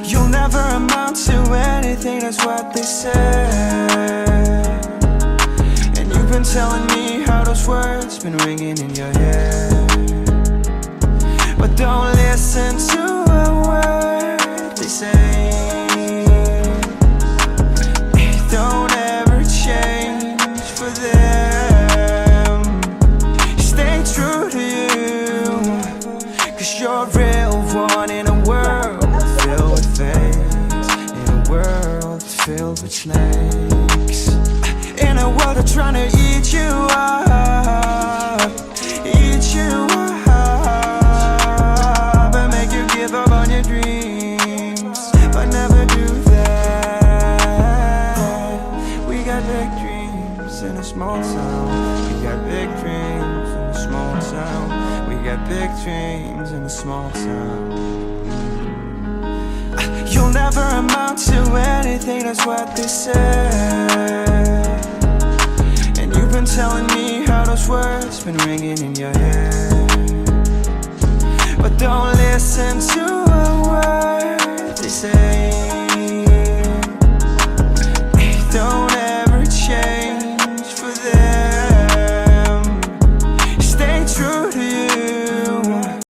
You'll never amount to anything, that's what they say. And you've been telling me how those words been ringing in your head. But don't listen to a word they say. Don't ever change for them. Stay true to you, 'cause you're a real one in a world filled with fakes, in a world filled with snakes, in a world that's trying to eat you up, eat you up, and make you give up on your dreams, but never do that. We got big dreams in a small town. We got big dreams in a small town. We got big dreams in a small town. You'll never amount to anything, that's what they say. And you've been telling me how those words been ringing in your head.